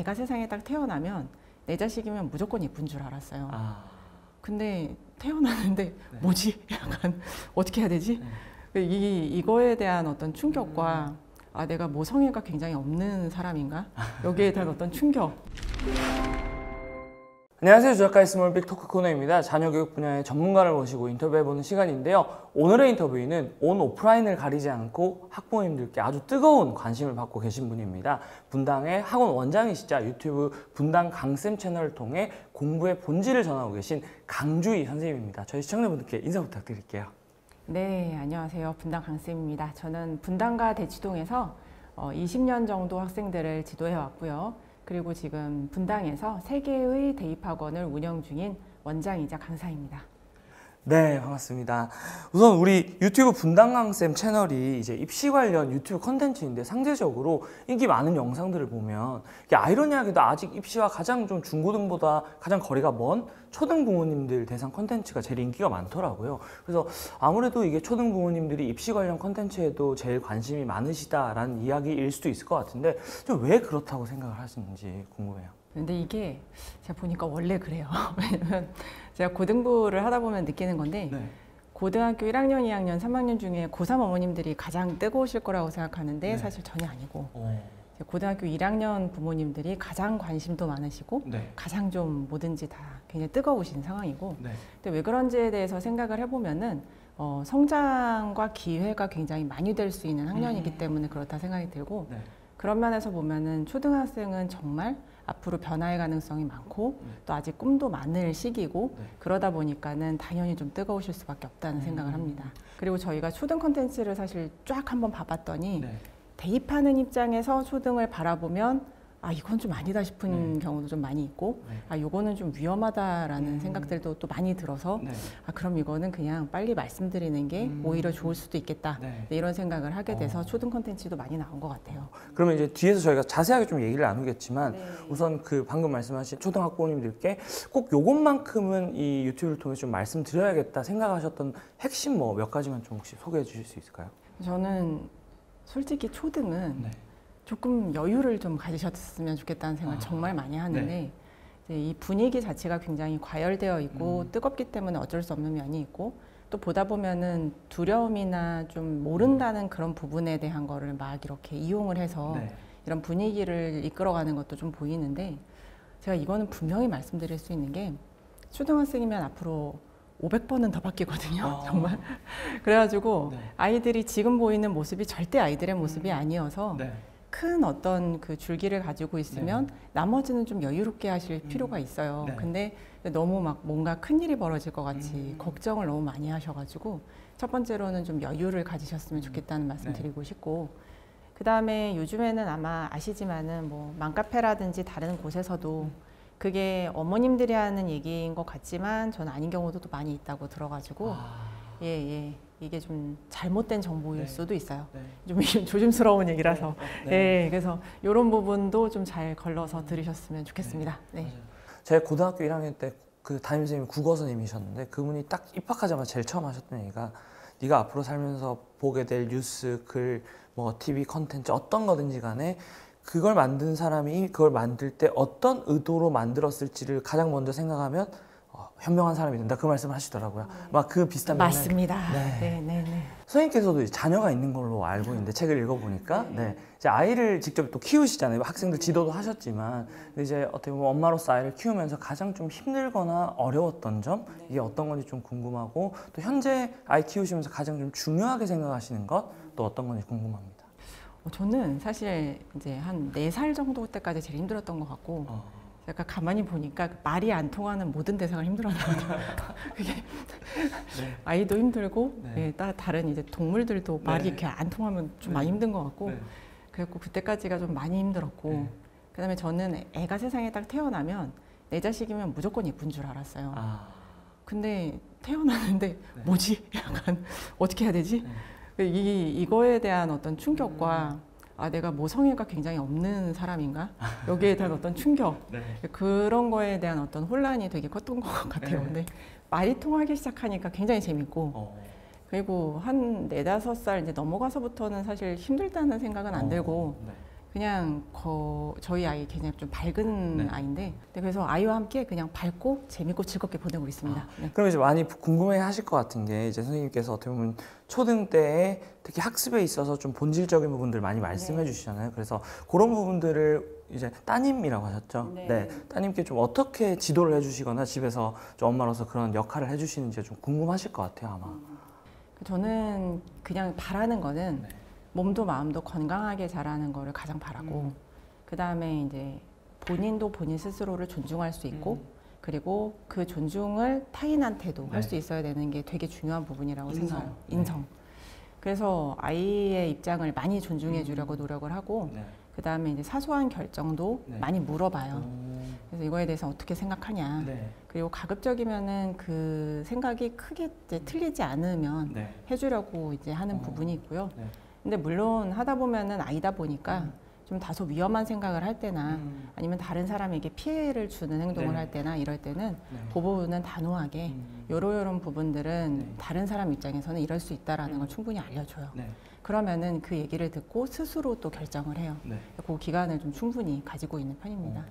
애가 세상에 딱 태어나면 내 자식이면 무조건 예쁜 줄 알았어요. 근데 태어나는데 뭐지? 약간 어떻게 해야 되지? 이거에 대한 어떤 충격과 내가 모성애가 굉장히 없는 사람인가? 여기에 대한 어떤 충격. 안녕하세요. 주작가의 스몰빅 토크 코너입니다. 자녀교육 분야의 전문가를 모시고 인터뷰해보는 시간인데요. 오늘의 인터뷰인은 온 오프라인을 가리지 않고 학부모님들께 아주 뜨거운 관심을 받고 계신 분입니다. 분당의 학원 원장이시자 유튜브 분당 강쌤 채널을 통해 공부의 본질을 전하고 계신 강주희 선생님입니다. 저희 시청자분들께 인사 부탁드릴게요. 네, 안녕하세요. 분당 강쌤입니다. 저는 분당과 대치동에서 20년 정도 학생들을 지도해 왔고요. 그리고 지금 분당에서 3개의 대입학원을 운영 중인 원장이자 강사입니다. 네, 반갑습니다. 우선 우리 유튜브 분당강쌤 채널이 이제 입시 관련 유튜브 컨텐츠인데 상대적으로 인기 많은 영상들을 보면 이게 아이러니하게도 아직 입시와 가장 좀 중고등보다 가장 거리가 먼 초등 부모님들 대상 컨텐츠가 제일 인기가 많더라고요. 그래서 아무래도 이게 초등 부모님들이 입시 관련 컨텐츠에도 제일 관심이 많으시다라는 이야기일 수도 있을 것 같은데 좀 왜 그렇다고 생각을 하시는지 궁금해요. 근데 이게 제가 보니까 원래 그래요. 왜냐면 제가 고등부를 하다 보면 느끼는 건데 고등학교 1학년, 2학년, 3학년 중에 고3 어머님들이 가장 뜨거우실 거라고 생각하는데 사실 전혀 아니고 고등학교 1학년 부모님들이 가장 관심도 많으시고 가장 좀 뭐든지 다 굉장히 뜨거우신 상황이고 근데 왜 그런지에 대해서 생각을 해보면은 성장과 기회가 굉장히 많이 될 수 있는 학년이기 때문에 그렇다 생각이 들고 그런 면에서 보면은 초등학생은 정말 앞으로 변화의 가능성이 많고 또 아직 꿈도 많을 시기고 그러다 보니까는 당연히 좀 뜨거우실 수밖에 없다는 생각을 합니다. 그리고 저희가 초등 콘텐츠를 사실 쫙 한번 봐봤더니 대입하는 입장에서 초등을 바라보면 이건 좀 아니다 싶은 경우도 좀 많이 있고 요거는 좀 위험하다라는 생각들도 또 많이 들어서 그럼 이거는 그냥 빨리 말씀드리는 게 오히려 좋을 수도 있겠다 이런 생각을 하게 돼서 초등 콘텐츠도 많이 나온 것 같아요. 그러면 이제 뒤에서 저희가 자세하게 좀 얘기를 나누겠지만 우선 그 방금 말씀하신 초등학부모님들께 꼭 요것만큼은 이 유튜브를 통해 좀 말씀드려야겠다 생각하셨던 핵심 뭐 몇 가지만 좀 혹시 소개해 주실 수 있을까요? 저는 솔직히 초등은 조금 여유를 좀 가지셨으면 좋겠다는 생각을 정말 많이 하는데 이제 이 분위기 자체가 굉장히 과열되어 있고 뜨겁기 때문에 어쩔 수 없는 면이 있고 또 보다 보면은 두려움이나 좀 모른다는 그런 부분에 대한 거를 막 이렇게 이용을 해서 이런 분위기를 이끌어가는 것도 좀 보이는데 제가 이거는 분명히 말씀드릴 수 있는 게 초등학생이면 앞으로 500번은 더 바뀌거든요. 정말. 그래가지고 아이들이 지금 보이는 모습이 절대 아이들의 모습이 아니어서 큰 어떤 그 줄기를 가지고 있으면 나머지는 좀 여유롭게 하실 필요가 있어요. 근데 너무 막 뭔가 큰일이 벌어질 것 같이 걱정을 너무 많이 하셔가지고 첫 번째로는 좀 여유를 가지셨으면 좋겠다는 말씀 드리고 싶고 그 다음에 요즘에는 아마 아시지만은 뭐 맘카페라든지 다른 곳에서도 그게 어머님들이 하는 얘기인 것 같지만 저는 아닌 경우도 또 많이 있다고 들어가지고 이게 좀 잘못된 정보일 수도 있어요. 좀 조심스러운 얘기라서. 그래서 이런 부분도 좀 잘 걸러서 들으셨으면 좋겠습니다. 제가 고등학교 1학년 때 그 담임선생님이 국어 선생님이셨는데 그분이 딱 입학하자마자 제일 처음 하셨던 얘기가 네가 앞으로 살면서 보게 될 뉴스, 글, 뭐 TV 컨텐츠 어떤 거든지 간에 그걸 만든 사람이 그걸 만들 때 어떤 의도로 만들었을지를 가장 먼저 생각하면 현명한 사람이 된다 그 말씀을 하시더라고요. 막 그 비슷한 맞습니다. 선생님께서도 자녀가 있는 걸로 알고 있는데 책을 읽어보니까 이제 아이를 직접 또 키우시잖아요. 학생들 지도도 하셨지만 이제 어떻게 보면 엄마로서 아이를 키우면서 가장 좀 힘들거나 어려웠던 점 이게 어떤 건지 좀 궁금하고 또 현재 아이 키우시면서 가장 좀 중요하게 생각하시는 것 또 어떤 건지 궁금합니다. 저는 사실 이제 한 4살 정도 때까지 제일 힘들었던 것 같고 약간 가만히 보니까 말이 안 통하는 모든 대상을 힘들어하거든요. 그게 아이도 힘들고 다른 이제 동물들도 말이 이렇게 안 통하면 좀 많이 힘든 것 같고 그래갖고 그때까지가 좀 많이 힘들었고 그다음에 저는 애가 세상에 딱 태어나면 내 자식이면 무조건 예쁜 줄 알았어요. 근데 태어나는데 뭐지? 약간 어떻게 해야 되지? 이거에 대한 어떤 충격과 내가 모성애가 굉장히 없는 사람인가? 여기에 대한 어떤 충격 그런 거에 대한 어떤 혼란이 되게 컸던 것 같아요. 근데 말이 통하기 시작하니까 굉장히 재밌고 그리고 한 4, 5살 이제 넘어가서부터는 사실 힘들다는 생각은 안 들고 그냥 저희 아이 굉장히 좀 밝은 네. 아이인데 그래서 아이와 함께 그냥 밝고 재밌고 즐겁게 보내고 있습니다. 네. 그럼 이제 많이 궁금해 하실 것 같은 게 이제 선생님께서 어떻게 보면 초등 때에 특히 학습에 있어서 좀 본질적인 부분들 많이 말씀해 주시잖아요. 그래서 그런 부분들을 이제 따님이라고 하셨죠. 네. 따님께 좀 어떻게 지도를 해주시거나 집에서 좀 엄마로서 그런 역할을 해주시는지 좀 궁금하실 것 같아요, 아마. 저는 그냥 바라는 거는 몸도 마음도 건강하게 자라는 거를 가장 바라고 그 다음에 이제 본인도 본인 스스로를 존중할 수 있고 그리고 그 존중을 타인한테도 할 수 있어야 되는 게 되게 중요한 부분이라고 생각해요. 인성. 그래서 아이의 입장을 많이 존중해 주려고 노력을 하고 그 다음에 이제 사소한 결정도 많이 물어봐요. 그래서 이거에 대해서 어떻게 생각하냐. 그리고 가급적이면은 그 생각이 크게 이제 틀리지 않으면 해주려고 이제 하는 부분이 있고요. 근데 물론 하다 보면은 아이다 보니까 좀 다소 위험한 생각을 할 때나 아니면 다른 사람에게 피해를 주는 행동을 할 때나 이럴 때는 그 부분은 단호하게 요런 부분들은 다른 사람 입장에서는 이럴 수 있다라는 걸 충분히 알려줘요. 그러면은 그 얘기를 듣고 스스로 또 결정을 해요. 그 기간을 좀 충분히 가지고 있는 편입니다.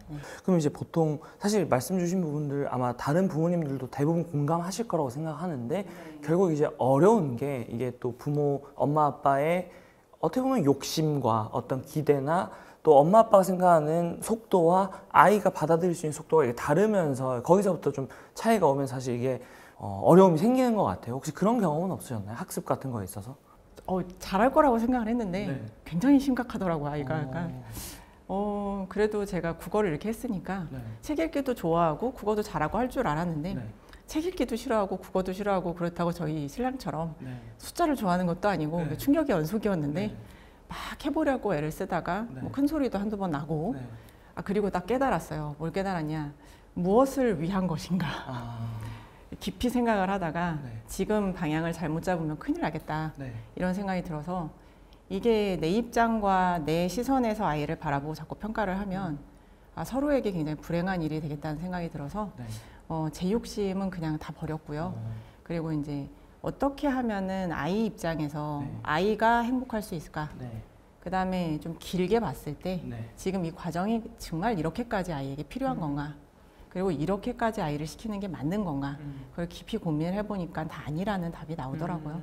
그럼 이제 보통 사실 말씀 주신 부분들 아마 다른 부모님들도 대부분 공감하실 거라고 생각하는데 결국 이제 어려운 게 이게 또 부모, 엄마, 아빠의 어떻게 보면 욕심과 어떤 기대나 또 엄마 아빠가 생각하는 속도와 아이가 받아들일 수 있는 속도가 이게 다르면서 거기서부터 좀 차이가 오면 사실 이게 어려움이 생기는 것 같아요. 혹시 그런 경험은 없으셨나요? 학습 같은 거에 있어서? 잘할 거라고 생각을 했는데 굉장히 심각하더라고요, 아이가. 그래도 제가 국어를 이렇게 했으니까 책 읽기도 좋아하고 국어도 잘하고 할 줄 알았는데 책 읽기도 싫어하고 국어도 싫어하고 그렇다고 저희 신랑처럼 숫자를 좋아하는 것도 아니고 충격의 연속이었는데 막 해보려고 애를 쓰다가 뭐 큰 소리도 한두 번 나고 그리고 딱 깨달았어요. 뭘 깨달았냐. 무엇을 위한 것인가. 깊이 생각을 하다가 지금 방향을 잘못 잡으면 큰일 나겠다. 이런 생각이 들어서 이게 내 입장과 내 시선에서 아이를 바라보고 자꾸 평가를 하면 서로에게 굉장히 불행한 일이 되겠다는 생각이 들어서 제 욕심은 그냥 다 버렸고요. 그리고 이제 어떻게 하면은 아이 입장에서 아이가 행복할 수 있을까? 그 다음에 좀 길게 봤을 때 지금 이 과정이 정말 이렇게까지 아이에게 필요한 건가? 그리고 이렇게까지 아이를 시키는 게 맞는 건가? 그걸 깊이 고민을 해보니까 다 아니라는 답이 나오더라고요.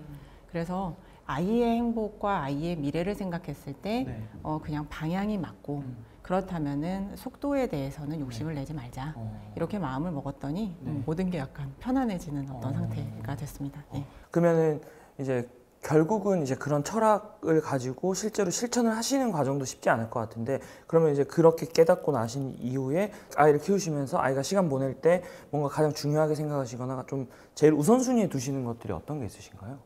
그래서 아이의 행복과 아이의 미래를 생각했을 때 그냥 방향이 맞고 그렇다면은 속도에 대해서는 욕심을 내지 말자. 이렇게 마음을 먹었더니 모든 게 약간 편안해지는 어떤 상태가 됐습니다. 그러면은 이제 결국은 이제 그런 철학을 가지고 실제로 실천을 하시는 과정도 쉽지 않을 것 같은데 그러면 이제 그렇게 깨닫고 나신 이후에 아이를 키우시면서 아이가 시간 보낼 때 뭔가 가장 중요하게 생각하시거나 좀 제일 우선순위에 두시는 것들이 어떤 게 있으신가요?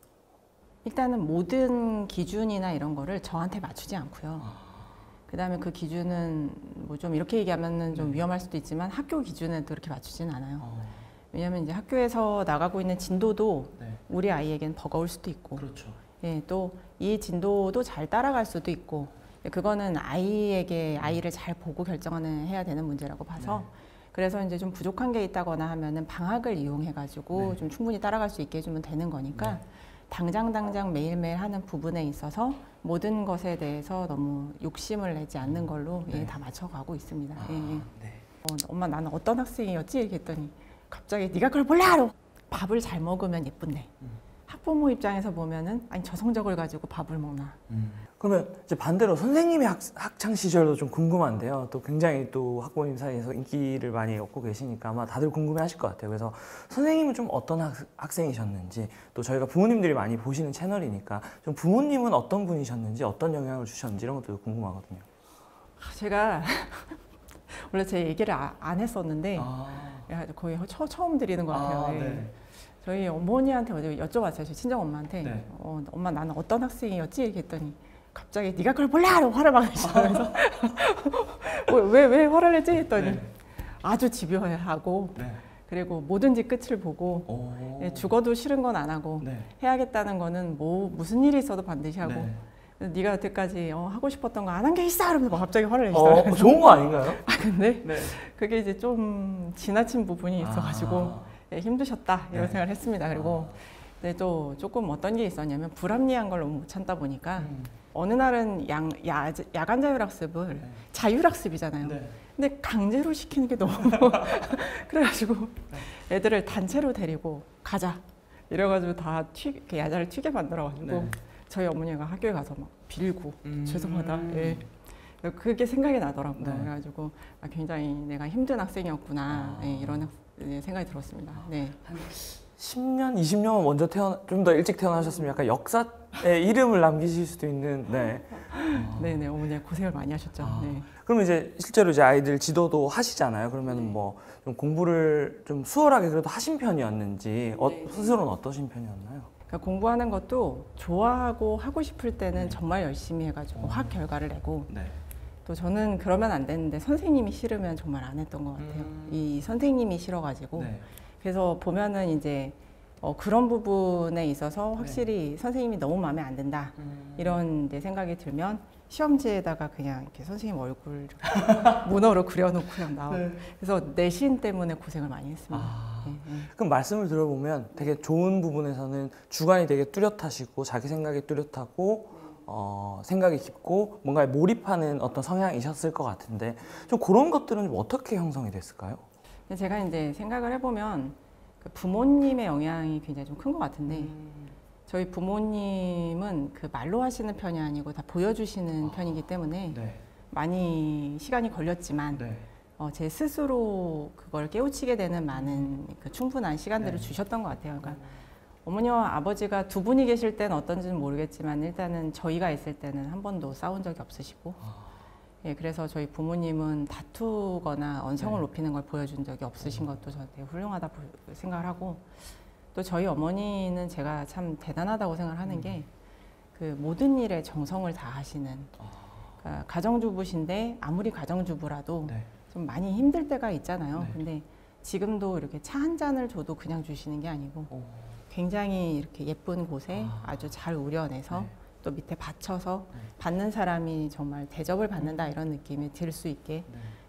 일단은 모든 기준이나 이런 거를 저한테 맞추지 않고요. 그 다음에 그 기준은 뭐 좀 이렇게 얘기하면은 좀 위험할 수도 있지만 학교 기준에 그렇게 맞추진 않아요. 왜냐하면 이제 학교에서 나가고 있는 진도도 우리 아이에겐 버거울 수도 있고, 또 이 진도도 잘 따라갈 수도 있고, 그거는 아이를 잘 보고 결정하는 해야 되는 문제라고 봐서. 그래서 이제 좀 부족한 게 있다거나 하면은 방학을 이용해가지고 좀 충분히 따라갈 수 있게 해주면 되는 거니까. 당장 매일매일 하는 부분에 있어서 모든 것에 대해서 너무 욕심을 내지 않는 걸로 다 맞춰가고 있습니다. 엄마 나는 어떤 학생이었지? 이렇게 했더니 갑자기 네가 그걸 몰라! 밥을 잘 먹으면 예쁜데 학부모 입장에서 보면은 아니 저 성적을 가지고 밥을 먹나. 그러면 이제 반대로 선생님의 학창 시절도 좀 궁금한데요. 또 굉장히 또 학부모님 사이에서 인기를 많이 얻고 계시니까 아마 다들 궁금해하실 것 같아요. 그래서 선생님은 좀 어떤 학생이셨는지 또 저희가 부모님들이 많이 보시는 채널이니까 좀 부모님은 어떤 분이셨는지 어떤 영향을 주셨는지 이런 것도 궁금하거든요. 제가 원래 제 얘기를 안 했었는데 거의 처음 드리는 것 같아요. 저희 어머니한테 어제 여쭤봤어요. 제 친정 엄마한테 엄마 나는 어떤 학생이었지? 이렇게 했더니 갑자기 네가 그걸 몰라! 화를 막 내시면서 왜 화를 내지? 했더니 아주 집요하고 그리고 뭐든지 끝을 보고 죽어도 싫은 건 안 하고 해야겠다는 거는 무슨 일이 있어도 반드시 하고 네가 여태까지 하고 싶었던 거 안 한 게 있어! 이러면서 갑자기 화를 내시더라고요. 좋은 거 아닌가요? 근데 그게 이제 좀 지나친 부분이 있어가지고 힘드셨다 이런 생각을 했습니다. 그리고 근데 또 조금 어떤 게 있었냐면 불합리한 걸 너무 못 참다 보니까 어느 날은 야간 자율학습을 네. 자율학습이잖아요. 네. 근데 강제로 시키는 게 너무 그래가지고 애들을 단체로 데리고 가자 이래가지고 다 이렇게 야자를 튀게 만들어가지고 네. 저희 어머니가 학교에 가서 막 빌고 죄송하다. 예. 그게 생각이 나더라고요. 네. 그래가지고 굉장히 내가 힘든 학생이었구나 예, 이런 생각이 들었습니다. 네. 한 10년, 20년만 먼저 좀 더 일찍 태어나셨으면 약간 역사의 이름을 남기실 수도 있는. 네. 네네 어머니 고생을 많이 하셨죠. 네. 그럼 이제 실제로 이제 아이들 지도도 하시잖아요. 그러면 뭐 좀 공부를 좀 수월하게 그래도 하신 편이었는지 스스로는 어떠신 편이었나요? 그러니까 공부하는 것도 좋아하고 하고 싶을 때는 네. 정말 열심히 해가지고 확 결과를 내고 네. 또 저는 그러면 안 되는데 선생님이 싫으면 정말 안 했던 것 같아요. 이 선생님이 싫어가지고 네. 그래서 보면은 이제 그런 부분에 있어서 확실히 선생님이 너무 마음에 안 든다 이런 내 생각이 들면 시험지에다가 그냥 이렇게 선생님 얼굴 문어로 그려놓고 그냥 나오고 네. 그래서 내신 때문에 고생을 많이 했습니다. 네, 네. 그럼 말씀을 들어보면 되게 좋은 부분에서는 주관이 되게 뚜렷하시고 자기 생각이 뚜렷하고 생각이 깊고 뭔가에 몰입하는 어떤 성향이셨을 것 같은데 좀 그런 것들은 좀 어떻게 형성이 됐을까요? 제가 이제 생각을 해보면 그 부모님의 영향이 굉장히 좀 큰 것 같은데 저희 부모님은 그 말로 하시는 편이 아니고 다 보여주시는 편이기 때문에 네. 많이 시간이 걸렸지만 네. 제 스스로 그걸 깨우치게 되는 많은 그 충분한 시간들을 네. 주셨던 것 같아요. 그러니까 어머니와 아버지가 두 분이 계실 때는 어떤지는 모르겠지만 일단은 저희가 있을 때는 한 번도 싸운 적이 없으시고 예, 그래서 저희 부모님은 다투거나 언성을 네. 높이는 걸 보여준 적이 없으신 것도 저는 되게 훌륭하다 생각을 하고 또 저희 어머니는 제가 참 대단하다고 생각하는 게 그 모든 일에 정성을 다하시는 그러니까 가정주부신데 아무리 가정주부라도 네. 좀 많이 힘들 때가 있잖아요. 네. 근데 지금도 이렇게 차 한 잔을 줘도 그냥 주시는 게 아니고 굉장히 이렇게 예쁜 곳에 아주 잘 우려내서 네. 또 밑에 받쳐서 네. 받는 사람이 정말 대접을 받는다 이런 느낌이 들 수 있게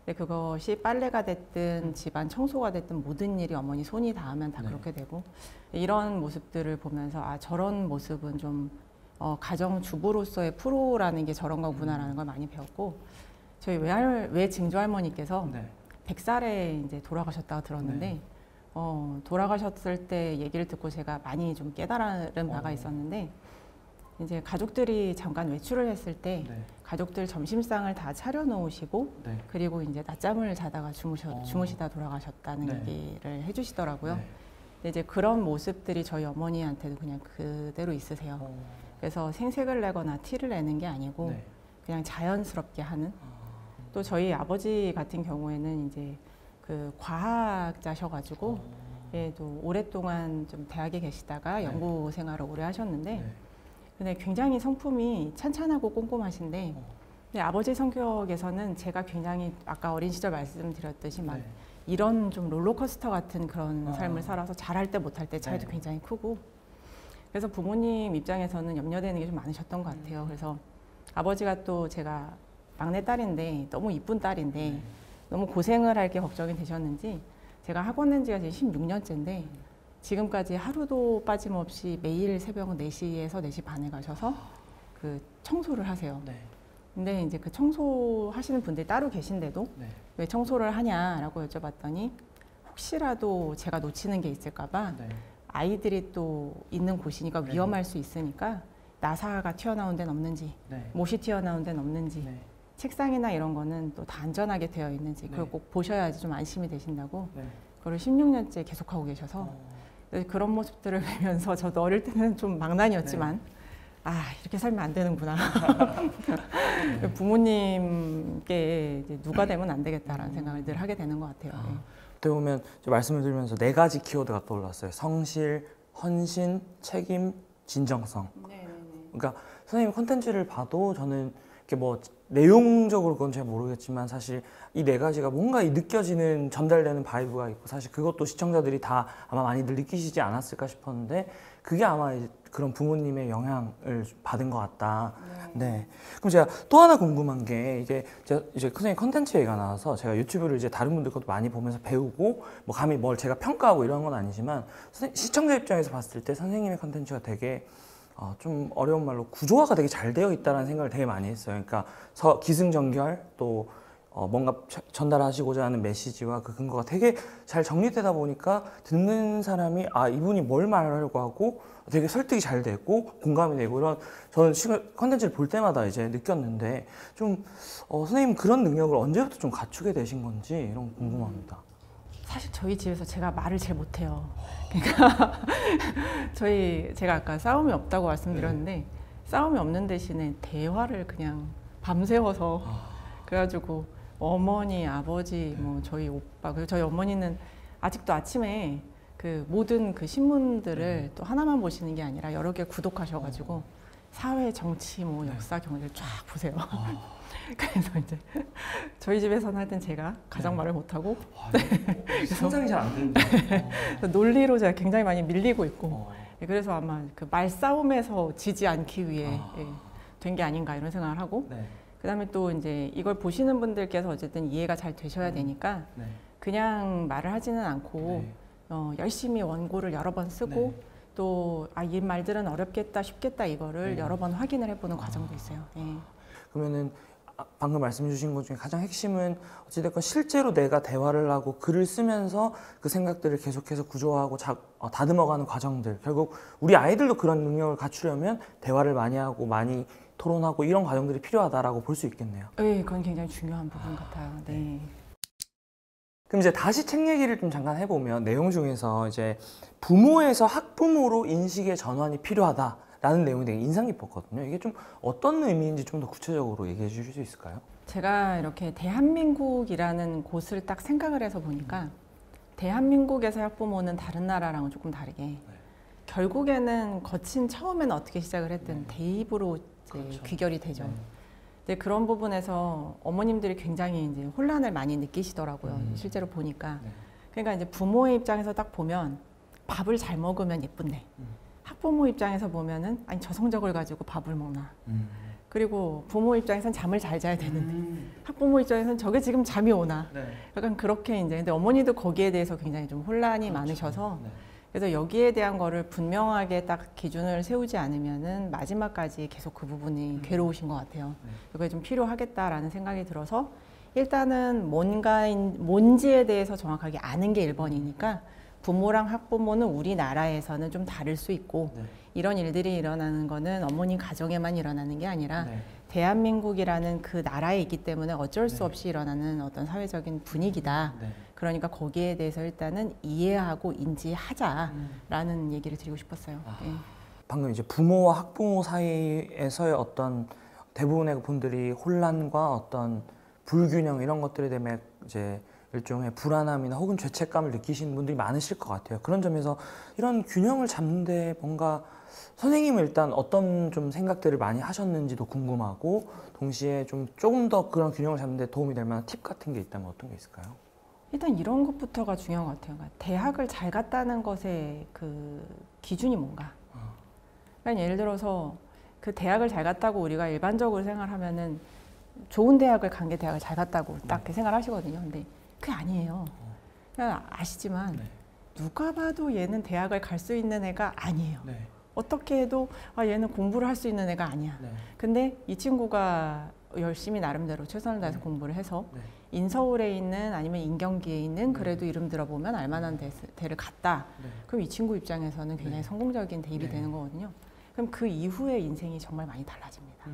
근데 그것이 빨래가 됐든 집안 청소가 됐든 모든 일이 어머니 손이 닿으면 다 네. 그렇게 되고 이런 모습들을 보면서 저런 모습은 좀 가정주부로서의 프로라는 게 저런 거구나라는 걸 많이 배웠고 저희 외증조 할머니께서 네. 100살에 이제 돌아가셨다고 들었는데 돌아가셨을 때 얘기를 듣고 제가 많이 좀 깨달은 바가 있었는데 이제 가족들이 잠깐 외출을 했을 때 네. 가족들 점심상을 다 차려 놓으시고 네. 그리고 이제 낮잠을 자다가 주무시다 돌아가셨다는 네. 얘기를 해주시더라고요. 네. 근데 이제 그런 모습들이 저희 어머니한테도 그냥 그대로 있으세요. 그래서 생색을 내거나 티를 내는 게 아니고 네. 그냥 자연스럽게 하는. 또 저희 아버지 같은 경우에는 이제 그 과학자셔가지고 예, 또 오랫동안 좀 대학에 계시다가 네. 연구 생활을 오래 하셨는데 네. 근데 굉장히 성품이 찬찬하고 꼼꼼하신데 근데 아버지 성격에서는 제가 굉장히 아까 어린 시절 말씀드렸듯이 막 네. 이런 좀 롤러코스터 같은 그런 삶을 살아서 잘할 때 못할 때 차이도 네. 굉장히 크고 그래서 부모님 입장에서는 염려되는 게 좀 많으셨던 것 같아요. 그래서 아버지가 또 제가 막내딸인데 너무 이쁜 딸인데 너무 고생을 할 게 걱정이 되셨는지 제가 학원 낸 지가 지금 16년째인데 지금까지 하루도 빠짐없이 매일 새벽 4시에서 4시 반에 가셔서 그 청소를 하세요. 네. 근데 이제 그 청소하시는 분들이 따로 계신데도 네. 왜 청소를 하냐라고 여쭤봤더니 혹시라도 제가 놓치는 게 있을까봐 네. 아이들이 또 있는 곳이니까 위험할 수 있으니까 나사가 튀어나온 데는 없는지 네. 못이 튀어나온 데는 없는지 네. 책상이나 이런 거는 또 다 안전하게 되어 있는지 그걸 네. 꼭 보셔야지 좀 안심이 되신다고 네. 그걸 16년째 계속하고 계셔서 그런 모습들을 보면서 저도 어릴 때는 좀 망난이었지만 이렇게 살면 안 되는구나. 부모님께 이제 누가 되면 안 되겠다라는 생각을 늘 하게 되는 것 같아요. 어떻게 보면 말씀을 들으면서 4가지 키워드가 떠올랐어요. 성실, 헌신, 책임, 진정성. 그러니까 선생님 콘텐츠를 봐도 저는 이렇게 뭐 내용적으로 그건 잘 모르겠지만 사실 이 4가지가 뭔가 느껴지는 전달되는 바이브가 있고 사실 그것도 시청자들이 다 아마 많이들 느끼시지 않았을까 싶었는데 그게 아마 그런 부모님의 영향을 받은 것 같다. 네. 그럼 제가 또 하나 궁금한 게 이제 선생님 컨텐츠 얘기가 나와서 제가 유튜브를 이제 다른 분들 것도 많이 보면서 배우고 뭐 감히 뭘 제가 평가하고 이런 건 아니지만 시청자 입장에서 봤을 때 선생님의 컨텐츠가 되게 좀 어려운 말로 구조화가 되게 잘 되어 있다는 생각을 되게 많이 했어요. 그러니까 기승전결 또 뭔가 전달하시고자 하는 메시지와 그 근거가 되게 잘 정리되다 보니까 듣는 사람이 이분이 뭘 말하려고 하고 되게 설득이 잘 되고 공감이 되고 이런 저는 컨텐츠를 볼 때마다 이제 느꼈는데 좀 선생님 그런 능력을 언제부터 좀 갖추게 되신 건지 이런 거 궁금합니다. 사실 저희 집에서 제가 말을 잘 못해요. 그러니까 제가 아까 싸움이 없다고 말씀드렸는데 싸움이 없는 대신에 대화를 그냥 밤새워서 그래가지고 어머니, 아버지, 뭐 저희 오빠 그리고 저희 어머니는 아직도 아침에 그 모든 그 신문들을 또 하나만 보시는 게 아니라 여러 개 구독하셔가지고 사회, 정치, 뭐 역사, 경제를 쫙 보세요. 그래서 이제 저희 집에서는 하여튼 제가 가장 말을 못하고 상상이 잘 안 되는데 논리로 제가 굉장히 많이 밀리고 있고 그래서 아마 그 말싸움에서 지지 않기 위해 된 게 아닌가 이런 생각을 하고 그다음에 또 이제 이걸 보시는 분들께서 어쨌든 이해가 잘 되셔야 되니까 그냥 말을 하지는 않고 열심히 원고를 여러 번 쓰고 또 이 말들은 어렵겠다 쉽겠다 이거를 여러 번 확인을 해보는 과정도 있어요. 그러면은 방금 말씀 주신 것 중에 가장 핵심은 어찌됐건 실제로 내가 대화를 하고 글을 쓰면서 그 생각들을 계속해서 구조화하고 다듬어가는 과정들, 결국 우리 아이들도 그런 능력을 갖추려면 대화를 많이 하고 많이 토론하고 이런 과정들이 필요하다라고 볼 수 있겠네요. 네, 그건 굉장히 중요한 부분 같아요. 네. 그럼 이제 다시 책 얘기를 좀 잠깐 해보면 내용 중에서 이제 부모에서 학부모로 인식의 전환이 필요하다라는 내용이 되게 인상 깊었거든요. 이게 좀 어떤 의미인지 좀 더 구체적으로 얘기해 주실 수 있을까요? 제가 이렇게 대한민국이라는 곳을 딱 생각을 해서 보니까 대한민국에서 학부모는 다른 나라랑은 조금 다르게 결국에는 처음에는 어떻게 시작을 했든 대입으로 이제 귀결이 되죠. 근데 그런 부분에서 어머님들이 굉장히 이제 혼란을 많이 느끼시더라고요. 실제로 보니까. 그러니까 이제 부모의 입장에서 딱 보면 밥을 잘 먹으면 예쁜데 학부모 입장에서 보면은 아니 저 성적을 가지고 밥을 먹나. 그리고 부모 입장에서는 잠을 잘 자야 되는데 학부모 입장에서는 저게 지금 잠이 오나. 약간 그렇게 이제 근데 어머니도 거기에 대해서 굉장히 좀 혼란이 많으셔서 그래서 여기에 대한 거를 분명하게 딱 기준을 세우지 않으면은 마지막까지 계속 그 부분이 괴로우신 것 같아요. 그게 좀 필요하겠다라는 생각이 들어서 일단은 뭔지에 대해서 정확하게 아는 게 1번이니까 부모랑 학부모는 우리나라에서는 좀 다를 수 있고 이런 일들이 일어나는 거는 어머니 가정에만 일어나는 게 아니라 대한민국이라는 그 나라에 있기 때문에 어쩔 수 없이 일어나는 어떤 사회적인 분위기다. 그러니까 거기에 대해서 일단은 이해하고 인지하자라는 얘기를 드리고 싶었어요. 방금 이제 부모와 학부모 사이에서의 어떤 대부분의 분들이 혼란과 어떤 불균형 이런 것들에 대해 이제 일종의 불안함이나 혹은 죄책감을 느끼시는 분들이 많으실 것 같아요. 그런 점에서 이런 균형을 잡는데 뭔가 선생님은 일단 어떤 좀 생각들을 많이 하셨는지도 궁금하고 동시에 조금 더 그런 균형을 잡는 데 도움이 될 만한 팁 같은 게 있다면 어떤 게 있을까요? 일단 이런 것부터가 중요한 것 같아요. 그러니까 대학을 잘 갔다는 것의 그 기준이 뭔가. 그러니까 예를 들어서 그 대학을 잘 갔다고 우리가 일반적으로 생각하면은 좋은 대학을 간 게 대학을 잘 갔다고 딱 그렇게 생각하시거든요. 근데 그게 아니에요. 그냥 아시지만 누가 봐도 얘는 대학을 갈 수 있는 애가 아니에요. 어떻게 해도 얘는 공부를 할 수 있는 애가 아니야. 근데 이 친구가 열심히 나름대로 최선을 다해서 공부를 해서 인서울에 있는 아니면 인경기에 있는 그래도 이름 들어보면 알만한 대를 갔다. 그럼 이 친구 입장에서는 굉장히 성공적인 대입이 되는 거거든요. 그럼 그 이후에 인생이 정말 많이 달라집니다.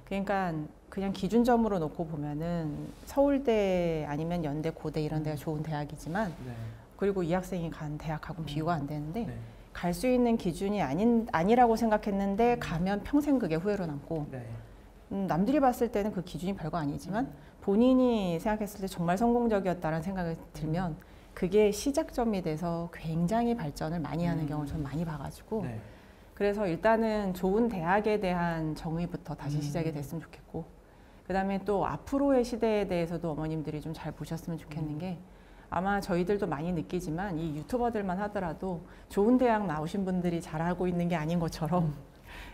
그러니까 그냥 기준점으로 놓고 보면은 서울대 아니면 연대, 고대 이런 데가 좋은 대학이지만 그리고 이 학생이 간 대학하고는 비교가 안 되는데 갈 수 있는 기준이 아니라고 생각했는데 가면 평생 그게 후회로 남고 남들이 봤을 때는 그 기준이 별거 아니지만 본인이 생각했을 때 정말 성공적이었다는 생각이 들면 그게 시작점이 돼서 굉장히 발전을 많이 하는 경우를 저는 많이 봐가지고 그래서 일단은 좋은 대학에 대한 정의부터 다시 시작이 됐으면 좋겠고 그 다음에 또 앞으로의 시대에 대해서도 어머님들이 좀 잘 보셨으면 좋겠는 게 아마 저희들도 많이 느끼지만 이 유튜버들만 하더라도 좋은 대학 나오신 분들이 잘하고 있는 게 아닌 것처럼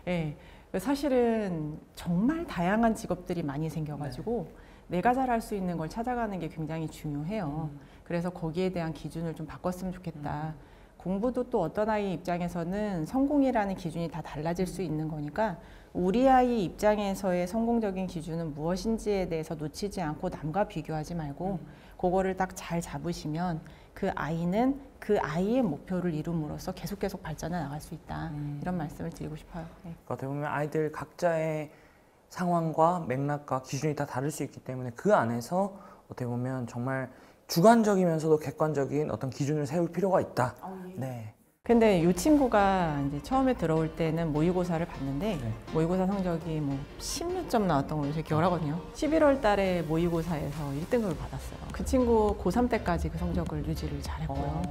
예, 사실은 정말 다양한 직업들이 많이 생겨가지고 내가 잘할 수 있는 걸 찾아가는 게 굉장히 중요해요. 그래서 거기에 대한 기준을 좀 바꿨으면 좋겠다. 공부도 또 어떤 아이 입장에서는 성공이라는 기준이 다 달라질 수 있는 거니까 우리 아이 입장에서의 성공적인 기준은 무엇인지에 대해서 놓치지 않고 남과 비교하지 말고 그거를 딱 잘 잡으시면 그 아이는 그 아이의 목표를 이룸으로써 계속 발전해 나갈 수 있다. 이런 말씀을 드리고 싶어요. 네. 어떻게 보면 아이들 각자의 상황과 맥락과 기준이 다 다를 수 있기 때문에 그 안에서 어떻게 보면 정말 주관적이면서도 객관적인 어떤 기준을 세울 필요가 있다. 네. 근데 이 친구가 이제 처음에 들어올 때는 모의고사를 봤는데 모의고사 성적이 뭐 10몇 점 나왔던 걸로 제가 기억을 하거든요. 11월 달에 모의고사에서 1등급을 받았어요. 그 친구 고3 때까지 그 성적을 유지를 잘했고요.